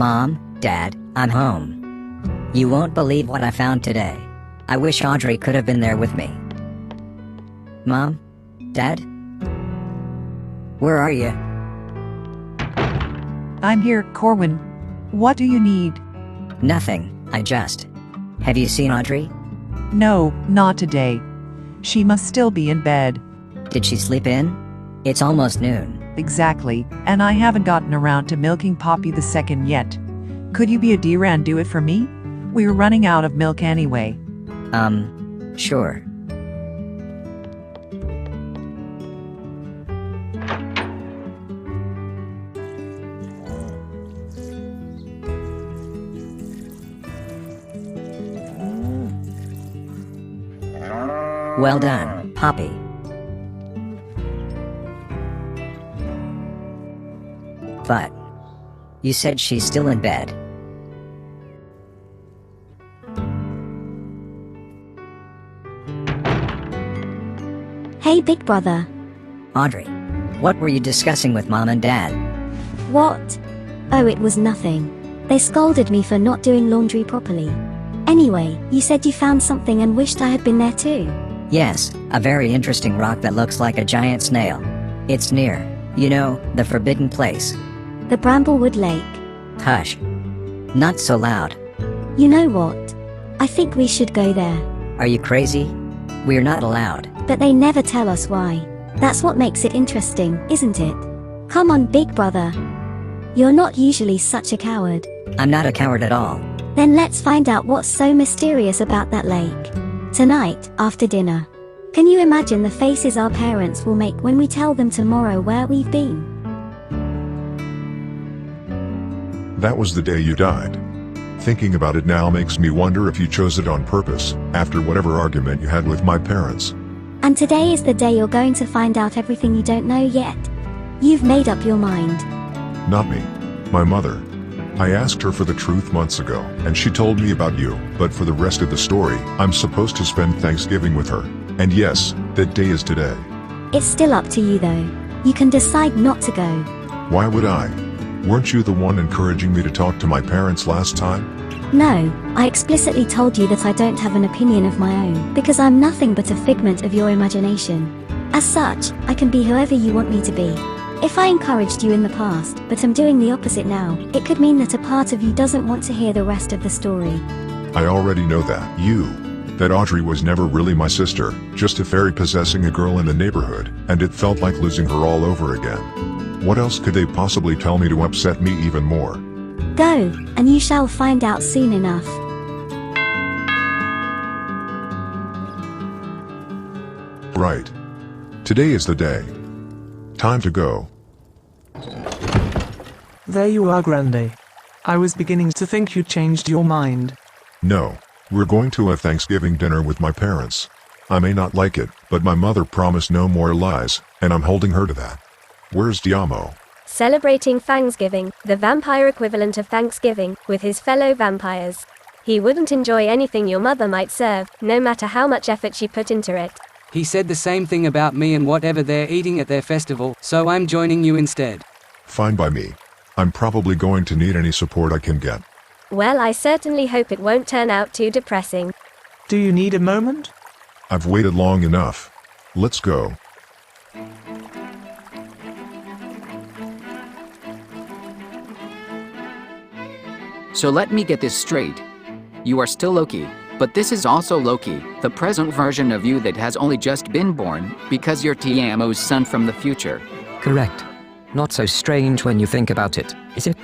Mom, Dad, I'm home. You won't believe what I found today. I wish Audrey could have been there with me. Mom? Dad? Where are you? I'm here, Corwin. What do you need? Nothing, Have you seen Audrey? No, not today. She must still be in bed. Did she sleep in? It's almost noon. Exactly, and I haven't gotten around to milking Poppy the second yet. Could you be a dear and do it for me? We're running out of milk anyway. Sure. Well done, Poppy. But you said she's still in bed. Hey, big brother. Audrey, what were you discussing with Mom and Dad? What? Oh, it was nothing. They scolded me for not doing laundry properly. Anyway, you said you found something and wished I had been there too. Yes, a very interesting rock that looks like a giant snail. It's near, the forbidden place. The Bramblewood Lake. Hush. Not so loud. You know what? I think we should go there. Are you crazy? We're not allowed. But they never tell us why. That's what makes it interesting, isn't it? Come on, big brother. You're not usually such a coward. I'm not a coward at all. Then let's find out what's so mysterious about that lake. Tonight, after dinner. Can you imagine the faces our parents will make when we tell them tomorrow where we've been? That was the day you died. Thinking about it now makes me wonder if you chose it on purpose, after whatever argument you had with my parents. And today is the day you're going to find out everything you don't know yet. You've made up your mind. Not me. My mother. I asked her for the truth months ago, and she told me about you, but for the rest of the story, I'm supposed to spend Thanksgiving with her. And yes, that day is today. It's still up to you though. You can decide not to go. Why would I? Weren't you the one encouraging me to talk to my parents last time? No, I explicitly told you that I don't have an opinion of my own, because I'm nothing but a figment of your imagination. As such, I can be whoever you want me to be. If I encouraged you in the past, but am doing the opposite now, it could mean that a part of you doesn't want to hear the rest of the story. I already know that. That Audrey was never really my sister, just a fairy possessing a girl in the neighborhood, and it felt like losing her all over again. What else could they possibly tell me to upset me even more? Go, and you shall find out soon enough. Right. Today is the day. Time to go. There you are, Grande. I was beginning to think you changed your mind. No. We're going to a Thanksgiving dinner with my parents. I may not like it, but my mother promised no more lies, and I'm holding her to that. Where's Tiamo? Celebrating Fangsgiving, the vampire equivalent of Thanksgiving, with his fellow vampires. He wouldn't enjoy anything your mother might serve, no matter how much effort she put into it. He said the same thing about me and whatever they're eating at their festival, so I'm joining you instead. Fine by me. I'm probably going to need any support I can get. Well, I certainly hope it won't turn out too depressing. Do you need a moment? I've waited long enough. Let's go. So let me get this straight. You are still Loki, but this is also Loki, the present version of you that has only just been born, because you're Tiamo's son from the future. Correct. Not so strange when you think about it, is it?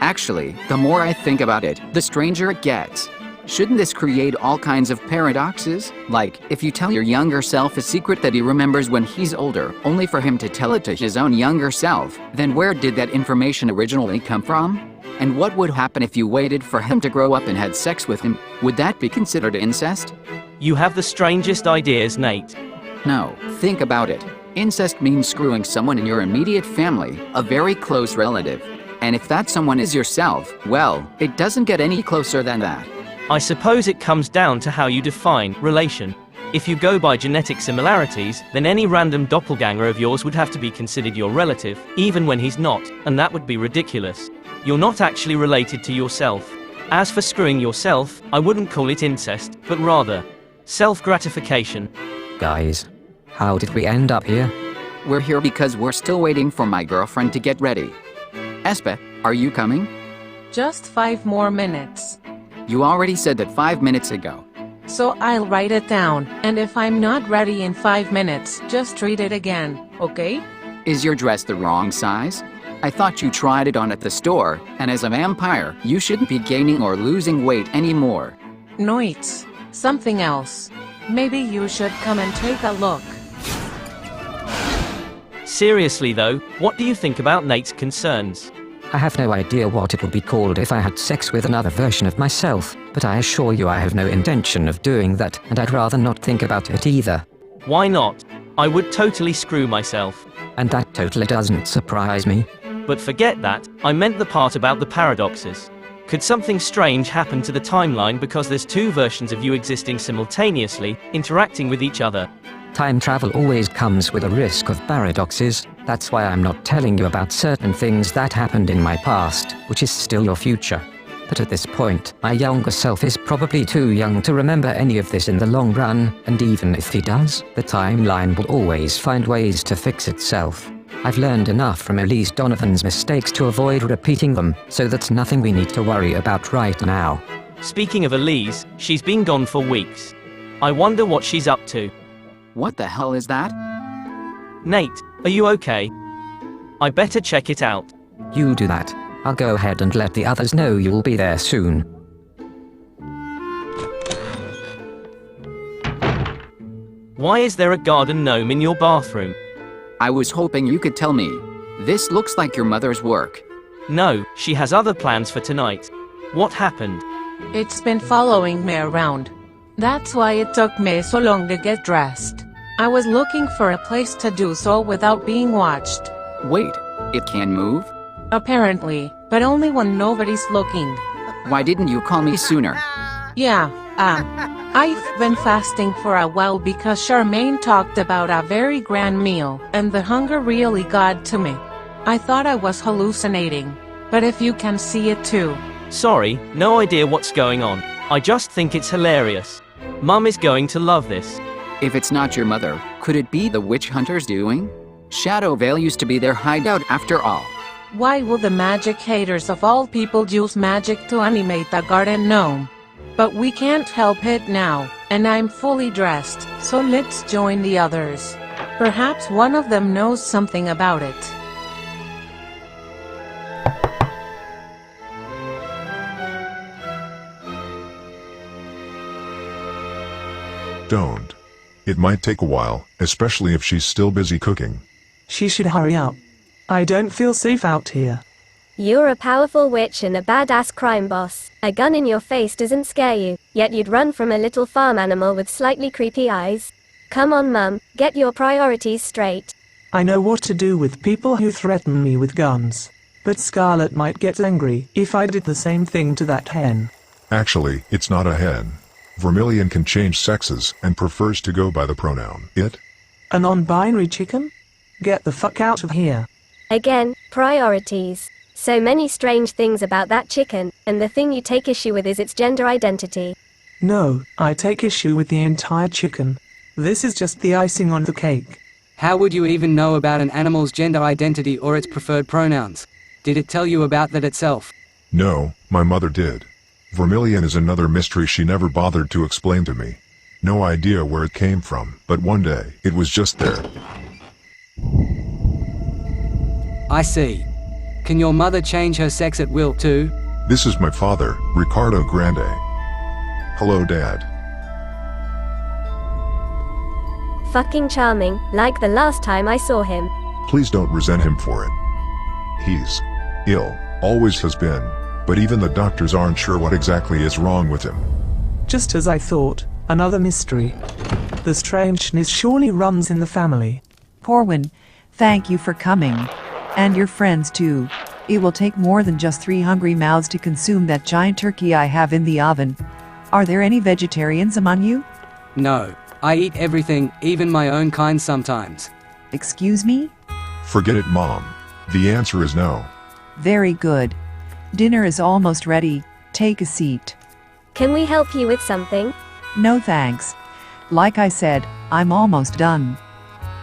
Actually, the more I think about it, the stranger it gets. Shouldn't this create all kinds of paradoxes? Like, if you tell your younger self a secret that he remembers when he's older, only for him to tell it to his own younger self, then where did that information originally come from? And what would happen if you waited for him to grow up and had sex with him? Would that be considered incest? You have the strangest ideas, Nate. No, think about it. Incest means screwing someone in your immediate family, a very close relative. And if that someone is yourself, well, it doesn't get any closer than that. I suppose it comes down to how you define relation. If you go by genetic similarities, then any random doppelganger of yours would have to be considered your relative, even when he's not, and that would be ridiculous. You're not actually related to yourself. As for screwing yourself, I wouldn't call it incest, but rather self-gratification. Guys, how did we end up here? We're here because we're still waiting for my girlfriend to get ready. Espe, are you coming? Just 5 more minutes. You already said that 5 minutes ago. So I'll write it down, and if I'm not ready in 5 minutes, just read it again, okay? Is your dress the wrong size? I thought you tried it on at the store, and as a vampire, you shouldn't be gaining or losing weight anymore. No, it's something else. Maybe you should come and take a look. Seriously though, what do you think about Nate's concerns? I have no idea what it would be called if I had sex with another version of myself, but I assure you I have no intention of doing that, and I'd rather not think about it either. Why not? I would totally screw myself. And that totally doesn't surprise me. But forget that, I meant the part about the paradoxes. Could something strange happen to the timeline because there's 2 versions of you existing simultaneously, interacting with each other? Time travel always comes with a risk of paradoxes. That's why I'm not telling you about certain things that happened in my past, which is still your future. But at this point, my younger self is probably too young to remember any of this in the long run, and even if he does, the timeline will always find ways to fix itself. I've learned enough from Elise Donovan's mistakes to avoid repeating them, so that's nothing we need to worry about right now. Speaking of Elise, she's been gone for weeks. I wonder what she's up to. What the hell is that? Nate, are you okay? I better check it out. You do that. I'll go ahead and let the others know you'll be there soon. Why is there a garden gnome in your bathroom? I was hoping you could tell me. This looks like your mother's work. No, she has other plans for tonight. What happened? It's been following me around. That's why it took me so long to get dressed. I was looking for a place to do so without being watched. Wait, it can move? Apparently, but only when nobody's looking. Why didn't you call me sooner? Yeah, I've been fasting for a while because Charmaine talked about a very grand meal, and the hunger really got to me. I thought I was hallucinating, but if you can see it too. Sorry, no idea what's going on. I just think it's hilarious. Mum is going to love this. If it's not your mother, could it be the witch hunters doing? Shadow Vale used to be their hideout after all. Why would the magic haters of all people use magic to animate the garden gnome? But we can't help it now, and I'm fully dressed, so let's join the others. Perhaps one of them knows something about it. Don't. It might take a while, especially if she's still busy cooking. She should hurry up. I don't feel safe out here. You're a powerful witch and a badass crime boss. A gun in your face doesn't scare you, yet you'd run from a little farm animal with slightly creepy eyes. Come on, Mum, get your priorities straight. I know what to do with people who threaten me with guns. But Scarlet might get angry if I did the same thing to that hen. Actually, it's not a hen. Vermilion can change sexes and prefers to go by the pronoun it. A non-binary chicken? Get the fuck out of here. Again, priorities. So many strange things about that chicken, and the thing you take issue with is its gender identity. No, I take issue with the entire chicken. This is just the icing on the cake. How would you even know about an animal's gender identity or its preferred pronouns? Did it tell you about that itself? No, my mother did. Vermilion is another mystery she never bothered to explain to me. No idea where it came from, but one day, it was just there. I see. Can your mother change her sex at will too? This is my father, Ricardo Grande. Hello, Dad. Fucking charming, like the last time I saw him. Please don't resent him for it. He's ill, always has been, but even the doctors aren't sure what exactly is wrong with him. Just as I thought, another mystery. The strangeness surely runs in the family. Corwin, thank you for coming. And your friends too. It will take more than just 3 hungry mouths to consume that giant turkey I have in the oven. Are there any vegetarians among you? No. I eat everything, even my own kind sometimes. Excuse me? Forget it, Mom. The answer is no. Very good. Dinner is almost ready. Take a seat. Can we help you with something? No thanks. Like I said, I'm almost done.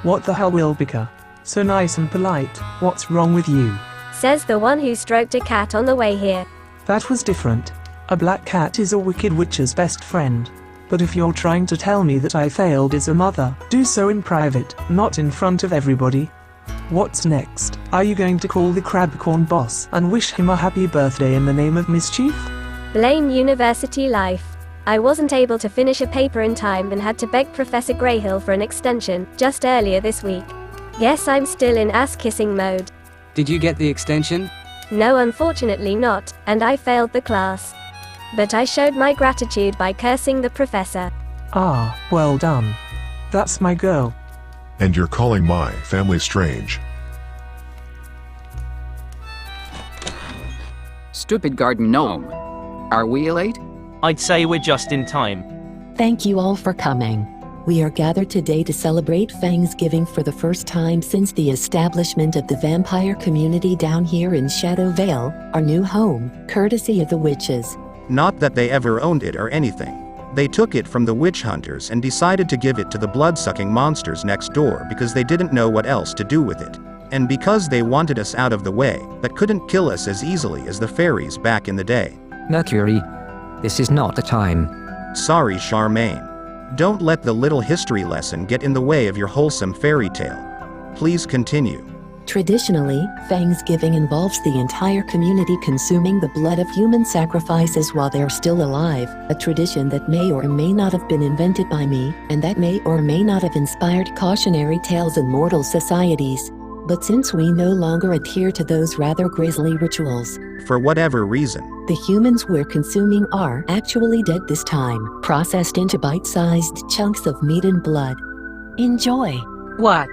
What the hell, Wilbica? So nice and polite. What's wrong with you? Says the one who stroked a cat on the way here. That was different. A black cat is a wicked witch's best friend. But if you're trying to tell me that I failed as a mother, do so in private, not in front of everybody. What's next? Are you going to call the crabcorn boss and wish him a happy birthday in the name of mischief? Blame university life. I wasn't able to finish a paper in time and had to beg Professor Grayhill for an extension, just earlier this week. Guess I'm still in ass-kissing mode. Did you get the extension? No, unfortunately not, and I failed the class. But I showed my gratitude by cursing the professor. Ah, well done. That's my girl. And you're calling my family strange. Stupid garden gnome. Are we late? I'd say we're just in time. Thank you all for coming. We are gathered today to celebrate Fangsgiving for the first time since the establishment of the vampire community down here in Shadow Vale, our new home, courtesy of the witches. Not that they ever owned it or anything. They took it from the witch hunters and decided to give it to the blood-sucking monsters next door because they didn't know what else to do with it. And because they wanted us out of the way, but couldn't kill us as easily as the fairies back in the day. Mercury, this is not the time. Sorry, Charmaine. Don't let the little history lesson get in the way of your wholesome fairy tale. Please continue. Traditionally, Fangsgiving involves the entire community consuming the blood of human sacrifices while they're still alive, a tradition that may or may not have been invented by me, and that may or may not have inspired cautionary tales in mortal societies. But since we no longer adhere to those rather grisly rituals, for whatever reason, the humans we're consuming are actually dead this time, processed into bite-sized chunks of meat and blood. Enjoy. What?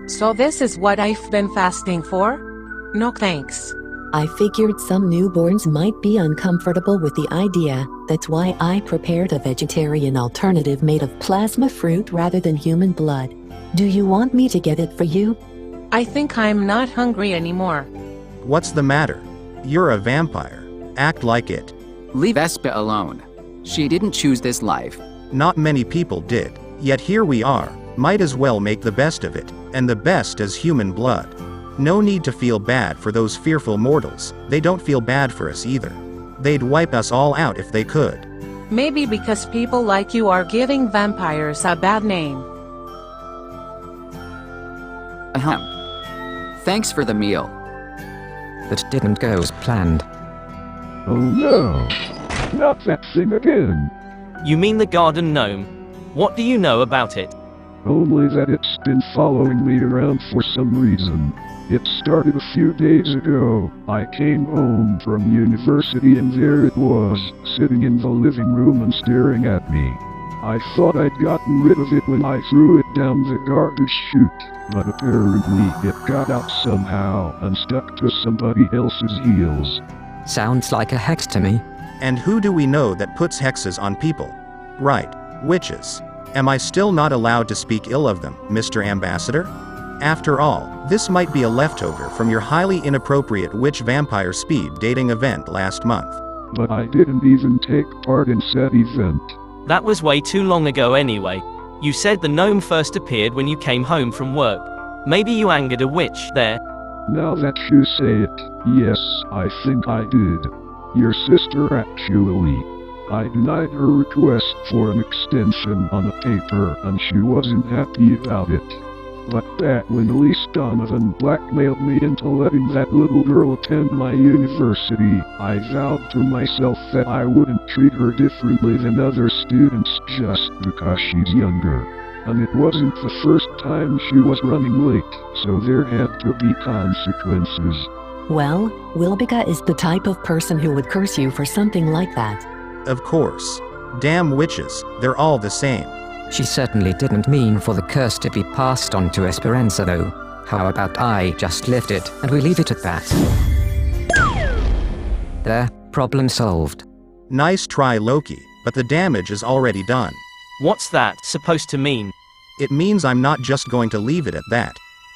So this is what I've been fasting for? No thanks. I figured some newborns might be uncomfortable with the idea. That's why I prepared a vegetarian alternative made of plasma fruit rather than human blood. Do you want me to get it for you? I think I'm not hungry anymore. What's the matter? You're a vampire. Act like it. Leave Espa alone. She didn't choose this life. Not many people did. Yet here we are. Might as well make the best of it. And the best is human blood. No need to feel bad for those fearful mortals. They don't feel bad for us either. They'd wipe us all out if they could. Maybe because people like you are giving vampires a bad name. Ahem. Thanks for the meal. That didn't go as planned. Oh no! Not that thing again! You mean the garden gnome? What do you know about it? Only that it's been following me around for some reason. It started a few days ago. I came home from university and there it was, sitting in the living room and staring at me. I thought I'd gotten rid of it when I threw it down the garbage chute, but apparently it got out somehow and stuck to somebody else's heels. Sounds like a hex to me. And who do we know that puts hexes on people? Right, witches. Am I still not allowed to speak ill of them, Mr. Ambassador? After all, this might be a leftover from your highly inappropriate witch-vampire speed dating event last month. But I didn't even take part in said event. That was way too long ago anyway. You said the gnome first appeared when you came home from work. Maybe you angered a witch there. Now that you say it, yes, I think I did. Your sister actually. I denied her request for an extension on a paper and she wasn't happy about it. But back when Lee Donovan blackmailed me into letting that little girl attend my university, I vowed to myself that I wouldn't treat her differently than other students just because she's younger. And it wasn't the first time she was running late, so there had to be consequences. Well, Wilbica is the type of person who would curse you for something like that. Of course. Damn witches, they're all the same. She certainly didn't mean for the curse to be passed on to Esperanza though. How about I just lift it and we leave it at that? There, problem solved. Nice try, Loki, but the damage is already done. What's that supposed to mean? It means I'm not just going to leave it at that.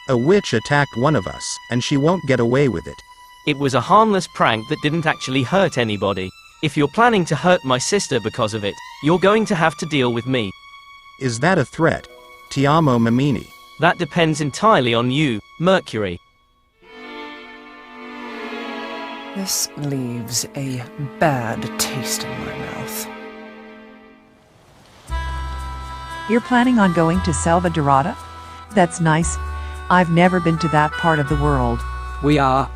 A witch attacked one of us, and she won't get away with it. It was a harmless prank that didn't actually hurt anybody. If you're planning to hurt my sister because of it, you're going to have to deal with me. Is that a threat? Tiamo Mammini. That depends entirely on you, Mercury. This leaves a bad taste in my mouth. You're planning on going to Selva Dorada? That's nice. I've never been to that part of the world. We are.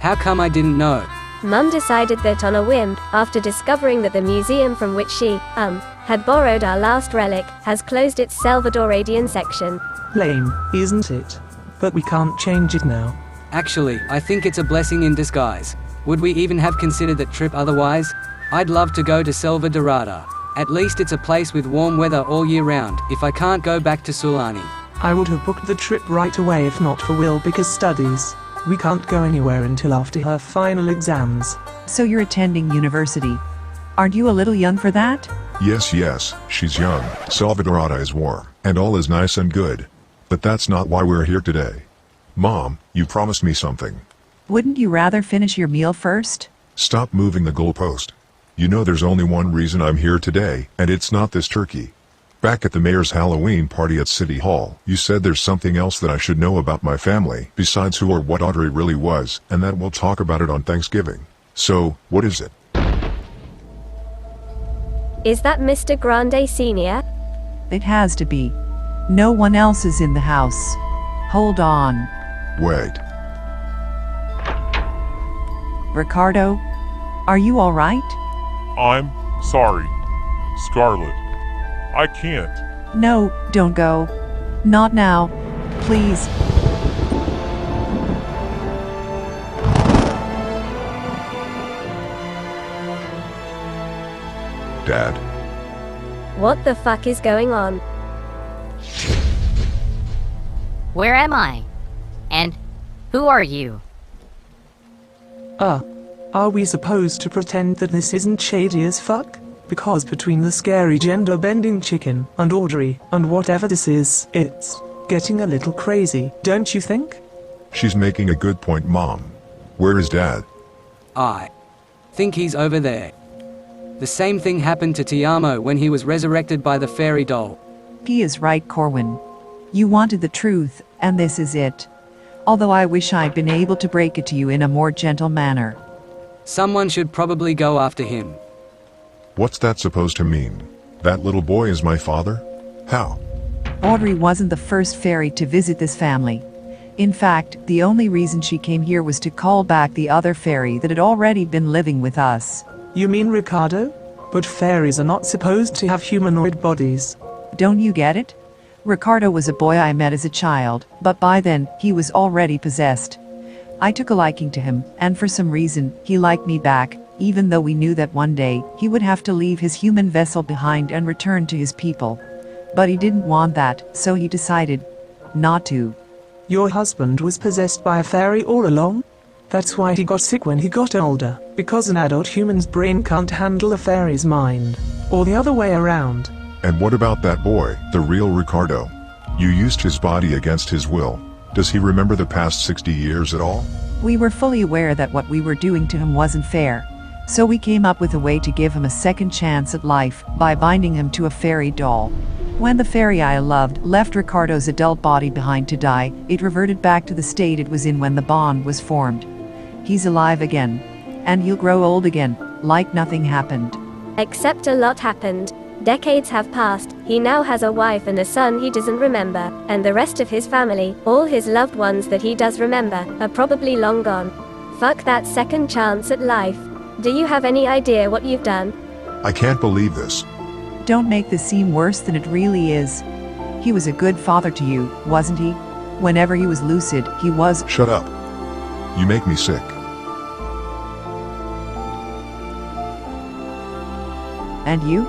How come I didn't know? Mum decided that on a whim, after discovering that the museum from which she, had borrowed our last relic, has closed its Salvadoradian section. Lame, isn't it? But we can't change it now. Actually, I think it's a blessing in disguise. Would we even have considered that trip otherwise? I'd love to go to Selva Dorada. At least it's a place with warm weather all year round, if I can't go back to Sulani. I would have booked the trip right away if not for Wilbica's studies. We can't go anywhere until after her final exams. So you're attending university. Aren't you a little young for that? Yes, she's young. Salvadorada is warm, and all is nice and good. But that's not why we're here today. Mom, you promised me something. Wouldn't you rather finish your meal first? Stop moving the goalpost. You know there's only one reason I'm here today, and it's not this turkey. Back at the mayor's Halloween party at City Hall, you said there's something else that I should know about my family, besides who or what Audrey really was, and that we'll talk about it on Thanksgiving. So, what is it? Is that Mr. Grande Sr.? It has to be. No one else is in the house. Hold on. Wait. Ricardo, are you all right? I'm sorry, Scarlet. I can't. No, don't go. Not now. Please. Dad? What the fuck is going on? Where am I? And who are you? Are we supposed to pretend that this isn't shady as fuck? Because between the scary gender-bending chicken and Audrey and whatever this is, it's getting a little crazy, don't you think? She's making a good point, Mom. Where is Dad? I think he's over there. The same thing happened to Tiamo when he was resurrected by the fairy doll. He is right, Corwin. You wanted the truth, and this is it. Although I wish I'd been able to break it to you in a more gentle manner. Someone should probably go after him. What's that supposed to mean? That little boy is my father? How? Audrey wasn't the first fairy to visit this family. In fact, the only reason she came here was to call back the other fairy that had already been living with us. You mean Ricardo? But fairies are not supposed to have humanoid bodies. Don't you get it? Ricardo was a boy I met as a child, but by then, he was already possessed. I took a liking to him, and for some reason, he liked me back, even though we knew that one day, he would have to leave his human vessel behind and return to his people. But he didn't want that, so he decided not to. Your husband was possessed by a fairy all along? That's why he got sick when he got older, because an adult human's brain can't handle a fairy's mind. Or the other way around. And what about that boy, the real Ricardo? You used his body against his will. Does he remember the past 60 years at all? We were fully aware that what we were doing to him wasn't fair. So we came up with a way to give him a second chance at life by binding him to a fairy doll. When the fairy I loved left Ricardo's adult body behind to die, it reverted back to the state it was in when the bond was formed. He's alive again. And he'll grow old again, like nothing happened. Except a lot happened. Decades have passed, he now has a wife and a son he doesn't remember, and the rest of his family, all his loved ones that he does remember, are probably long gone. Fuck that second chance at life. Do you have any idea what you've done? I can't believe this. Don't make this seem worse than it really is. He was a good father to you, wasn't he? Whenever he was lucid, he was— Shut up. You make me sick. And you?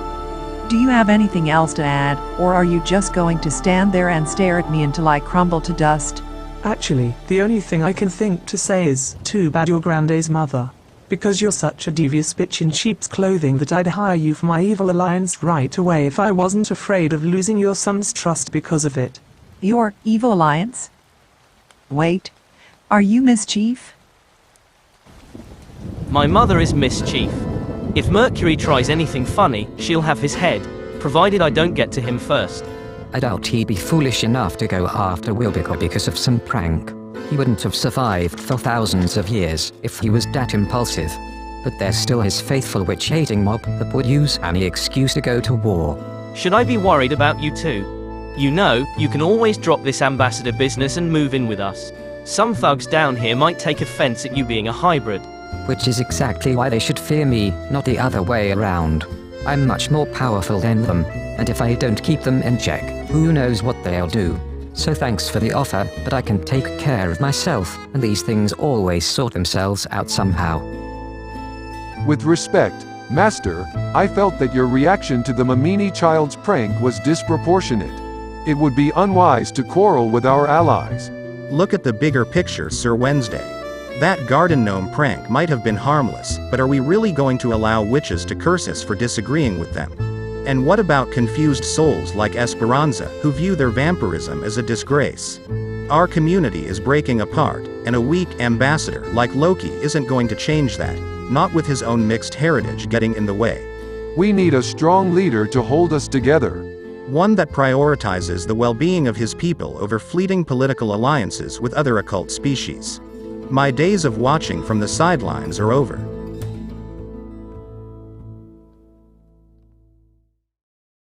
Do you have anything else to add, or are you just going to stand there and stare at me until I crumble to dust? Actually, the only thing I can think to say is, too bad you're Grande's mother. Because you're such a devious bitch in sheep's clothing that I'd hire you for my evil alliance right away if I wasn't afraid of losing your son's trust because of it. Your evil alliance? Wait, are you mischief? My mother is mischief. If Mercury tries anything funny, she'll have his head, provided I don't get to him first. I doubt he'd be foolish enough to go after Wilbica because of some prank. He wouldn't have survived for thousands of years if he was that impulsive. But there's still his faithful witch-hating mob that would use any excuse to go to war. Should I be worried about you too? You know, you can always drop this ambassador business and move in with us. Some thugs down here might take offense at you being a hybrid. Which is exactly why they should fear me, not the other way around. I'm much more powerful than them, and if I don't keep them in check, who knows what they'll do. So thanks for the offer, but I can take care of myself, and these things always sort themselves out somehow. With respect, Master, I felt that your reaction to the Mammini child's prank was disproportionate. It would be unwise to quarrel with our allies. Look at the bigger picture, Sir Wednesday. That garden gnome prank might have been harmless, but are we really going to allow witches to curse us for disagreeing with them? And what about confused souls like Esperanza, who view their vampirism as a disgrace? Our community is breaking apart, and a weak ambassador like Loki isn't going to change that, not with his own mixed heritage getting in the way. We need a strong leader to hold us together. One that prioritizes the well-being of his people over fleeting political alliances with other occult species. My days of watching from the sidelines are over.